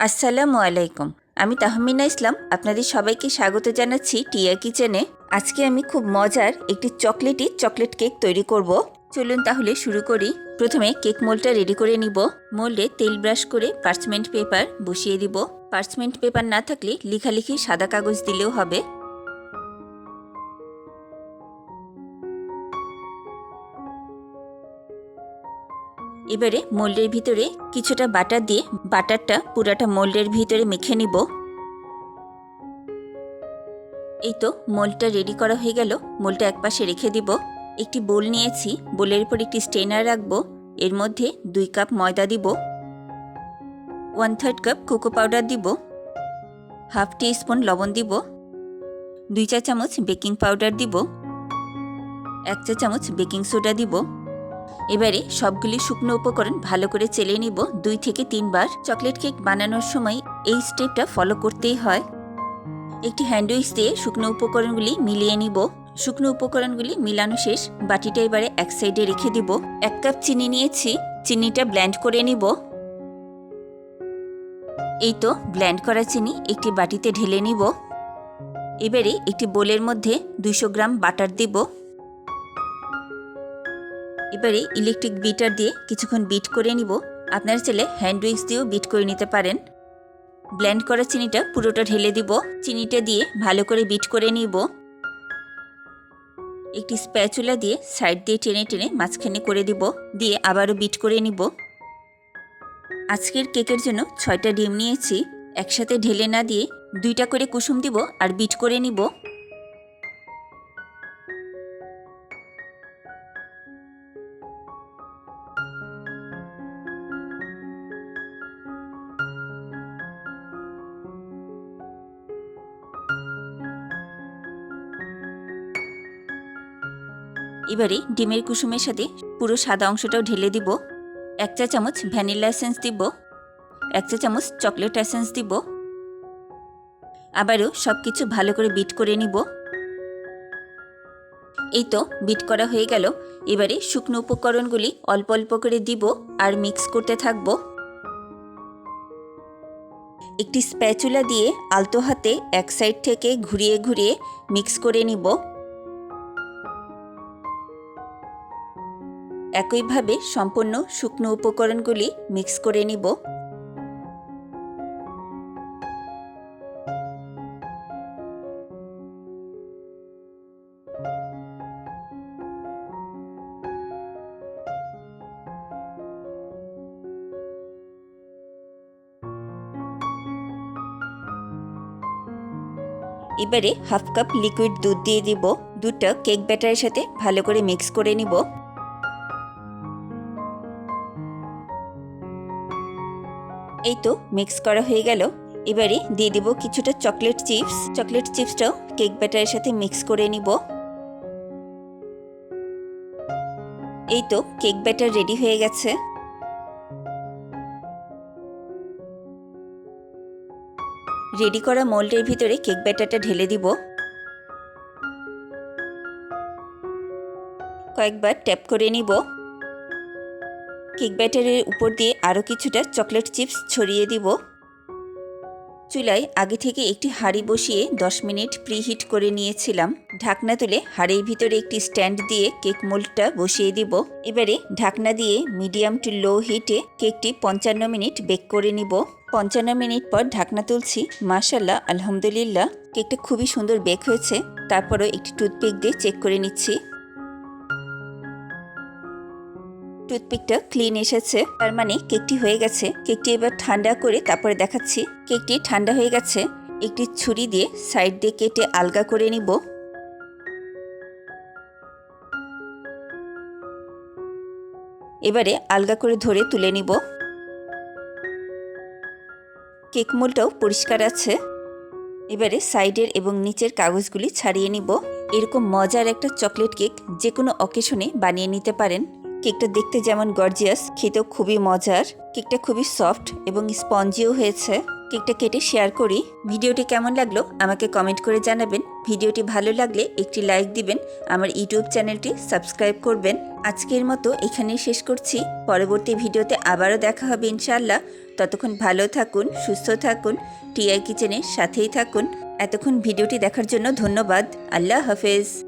আসসালামু আলাইকুম। আমি তাহমিনা ইসলাম আপনাদের সবাইকে স্বাগত জানাচ্ছি টিয়া কিচেনে। আজকে আমি খুব মজার একটি চকলেট কেক তৈরি করব। চলুন তাহলে শুরু করি। প্রথমে কেক মোল্ডটা রেডি করে নিব। মোল্ডে তেল ব্রাশ করে পার্চমেন্ট পেপার বসিয়ে দিব। পার্চমেন্ট পেপার না থাকলে লেখালেখি সাদা কাগজ দিলেও হবে। এবারে মোল্ডের ভিতরে কিছুটা বাটার দিয়ে বাটারটা পুরাটা মোল্ডের ভিতরে মেখে নিব। এই তো মোল্ডটা রেডি করা হয়ে গেল। মোল্ডটা একপাশে রেখে দিব। একটি বোল নিয়েছি, বোলের উপর একটি স্ট্রেনার রাখবো। এর মধ্যে 2 কাপ ময়দা দিব, 1/3 কাপ কোকো পাউডার দিব, হাফ টি স্পুন লবণ দিব, 2 চা চামচ বেকিং পাউডার দিব, 1 চা চামচ বেকিং সোডা দিব। এবারে সবগুলি শুকনো উপকরণ ভালো করে চেলে নিব 2 থেকে 3 বার। চকলেট কেক বানানোর সময় এই স্টেপটা ফলো করতেই হয়। একটি হ্যান্ড উইক্স দিয়ে শুকনো উপকরণগুলি মিলিয়ে নিব। শুকনো উপকরণগুলি মিলানো শেষ। বাটিটা এবারে এক সাইডে রেখে দিব। 1 কাপ চিনি নিয়েছি, চিনিটা ব্লেন্ড করে নিব। এই তো ব্লেন্ড করা চিনি একটি বাটিতে ঢেলে নিব। এবারে একটি বোলের মধ্যে 200 গ্রাম বাটার দিব। এবারে ইলেকট্রিক বিটার দিয়ে কিছুক্ষণ বিট করে নিব। আপনারা চাইলে হ্যান্ড উইক্স দিয়েও বিট করে নিতে পারেন। ব্লেন্ড করা চিনিটা পুরোটা ঢেলে দিব। চিনিটা দিয়ে ভালো করে বিট করে নিব। একটি স্প্যাচুলা দিয়ে সাইড দিয়ে টেনে টেনে মাঝখানে করে দিব, দিয়ে আবারও বিট করে নিব। আজকের কেকের জন্য 6টা ডিম নিয়েছি। একসাথে ঢেলে না দিয়ে 2টা করে কুসুম দিব আর বিট করে নিব। এবারে ডিমের কুসুমের সাথে পুরো সাদা অংশটাও ঢেলে দিব। 1 চা চামচ ভ্যানিলা এসেন্স দিব, 1 চা চামচ চকলেট এসেন্স দিব। আবারও সব কিছু ভালো করে বিট করে নিব। এই তো বিট করা হয়ে গেল। এবারে শুকনো উপকরণগুলি অল্প অল্প করে দিব আর মিক্স করতে থাকব। একটি স্প্যাচুলা দিয়ে আলতো হাতে এক সাইড থেকে ঘুরিয়ে ঘুরিয়ে মিক্স করে নিব। একইভাবে সম্পূর্ণ শুকনো উপকরণগুলি মিক্স করে নিব। এবারে হাফ কাপ লিকুইড দুধ দিয়ে দিব। দুধটা কেক ব্যাটারের সাথে ভালো করে মিক্স করে নিব। এই তো মিক্স করা হয়ে গেল। এবারে দিয়ে দিব কিছুটা চকলেট চিপস। চকলেট চিপসটাও কেক ব্যাটারের সাথে মিক্স করে নিব। এই তো কেক ব্যাটার রেডি হয়ে গেছে। রেডি করা মোল্ডের ভিতরে কেক ব্যাটারটা ঢেলে দিব। কয়েকবার ট্যাপ করে নিব। কেক ব্যাটারের উপর দিয়ে আরও কিছুটা চকলেট চিপস ছড়িয়ে দিব। চুলায় আগে থেকে একটি হাঁড়ি বসিয়ে 10 মিনিট প্রিহিট করে নিয়েছিলাম। ঢাকনা তুলে হাঁড়ির ভিতরে একটি স্ট্যান্ড দিয়ে কেক মোল্ডটা বসিয়ে দিব। এবারে ঢাকনা দিয়ে মিডিয়াম টু লো হিটে কেকটি 55 মিনিট বেক করে নিব। 55 মিনিট পর ঢাকনা তুলছি। মাশাআল্লাহ, আলহামদুলিল্লাহ, কেকটা খুবই সুন্দর বেক হয়েছে। তারপরও একটি টুথপিক দিয়ে চেক করে নিচ্ছি। টুথপিকটা ক্লিন এসেছে, তার মানে কেকটি হয়ে গেছে। কেকটি এবার ঠান্ডা করে তারপরে দেখাচ্ছি। কেকটি ঠান্ডা হয়ে গেছে। একটি ছুরি দিয়ে সাইড দিয়ে কেটে আলগা করে নিব। এবারে আলগা করে ধরে তুলে নিব। কেক মোল্ডটাও পরিষ্কার আছে। এবারে সাইডের এবং নিচের কাগজগুলি ছাড়িয়ে নিব। এরকম মজার একটা চকলেট কেক যে কোনো অকেশনে বানিয়ে নিতে পারেন। কেকটা দেখতে যেমন গর্জিয়াস, খেতেও খুবই মজার। কেকটা খুবই সফট এবং স্পঞ্জিও হয়েছে। কেকটা কেটে শেয়ার করি। ভিডিওটি কেমন লাগলো আমাকে কমেন্ট করে জানাবেন। ভিডিওটি ভালো লাগলে একটি লাইক দিবেন, আমার ইউটিউব চ্যানেলটি সাবস্ক্রাইব করবেন। আজকের মতো এখানেই শেষ করছি। পরবর্তী ভিডিওতে আবারও দেখা হবে ইনশাআল্লাহ। ততক্ষণ ভালো থাকুন, সুস্থ থাকুন, টিআই কিচেনের সাথেই থাকুন। এতক্ষণ ভিডিওটি দেখার জন্য ধন্যবাদ। আল্লাহ হাফেজ।